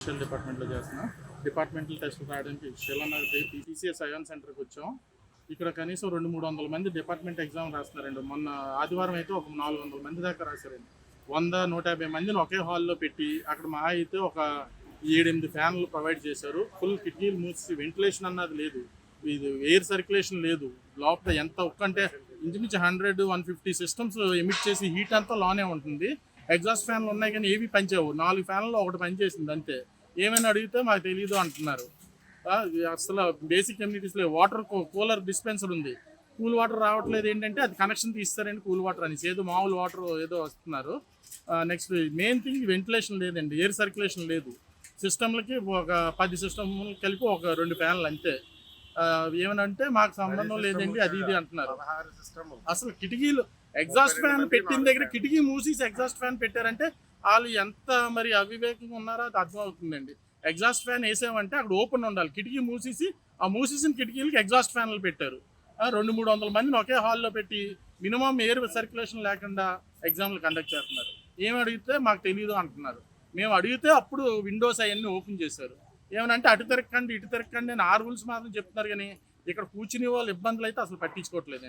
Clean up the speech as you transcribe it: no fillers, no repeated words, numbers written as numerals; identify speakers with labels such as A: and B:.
A: Social డిపార్ట్మెంట్లో చేస్తున్నాం. Departmental test రాయడానికి శిలానగర్ టీసీఎస్ అయాన్ సెంటర్కి వచ్చాం. ఇక్కడ కనీసం 200-300 మంది డిపార్ట్మెంట్ ఎగ్జామ్ రాస్తున్నారండి. మొన్న ఆదివారం అయితే ఒక 400 మంది దాకా రాశారండి. 100-150 మందిని ఒకే హాల్లో పెట్టి అక్కడ మహా అయితే ఒక 7-8 ఫ్యాన్లు ప్రొవైడ్ చేశారు. ఫుల్ కిటికీలు మూసి వెంటిలేషన్ అన్నది లేదు, ఇది ఎయిర్ సర్క్యులేషన్ లేదు. లోపల ఎంత ఒక్కంటే ఇంచుమించు 100-150 సిస్టమ్స్ ఎమిట్ చేసి హీట్ అంతా లోనే ఉంటుంది. ఎగ్జాస్ట్ ఫ్యాన్లు ఉన్నాయి కానీ ఏవి పనిచేయవు. 4 ఫ్యాన్లో ఒకటి పనిచేసింది అంతే. ఏమైనా అడిగితే మాకు తెలియదు అంటున్నారు. అసలు బేసిక్ ఎమ్యూనిటీస్ లేవు. వాటర్ కూలర్ డిస్పెన్సర్ ఉంది, కూల్ వాటర్ రావట్లేదు. ఏంటంటే అది కనెక్షన్ తీస్తారండి కూల్ వాటర్ అని, ఏదో మామూలు వాటర్ ఏదో వస్తున్నారు. నెక్స్ట్ మెయిన్ థింగ్ వెంటిలేషన్ లేదండి, ఎయిర్ సర్క్యులేషన్ లేదు. సిస్టమ్లకి ఒక 10 సిస్టమ్లు కలిపి ఒక 2 ఫ్యాన్లు అంతే. ఏమనంటే మాకు సంబంధం లేదండి అది ఇది అంటున్నారు. అసలు కిటికీలు ఎగ్జాస్ట్ ఫ్యాన్ పెట్టిన దగ్గర కిటికీ మూసేసి ఎగ్జాస్ట్ ఫ్యాన్ పెట్టారంటే వాళ్ళు ఎంత మరి అవివేకంగా ఉన్నారో అది అర్థం అవుతుందండి. ఎగ్జాస్ట్ ఫ్యాన్ వేసామంటే అక్కడ ఓపెన్ ఉండాలి. కిటికీ మూసేసి ఆ మూసేసిన కిటికీలకి ఎగ్జాస్ట్ ఫ్యాన్లు పెట్టారు. 200-300 మందిని ఒకే హాల్లో పెట్టి మినిమం ఎయిర్ సర్క్యులేషన్ లేకుండా ఎగ్జామ్లు కండక్ట్ చేస్తున్నారు. ఏమి అడిగితే మాకు తెలియదు అంటున్నారు. మేము అడిగితే అప్పుడు విండోస్ అవన్నీ ఓపెన్ చేశారు. ఏమనంటే అటు తిరగకండి ఇటు తిరగకండి అని ఆ రూల్స్ మాత్రం చెప్తున్నారు కానీ ఇక్కడ కూర్చునే వాళ్ళు ఇబ్బందులు అయితే అసలు పట్టించుకోవట్లేదండి.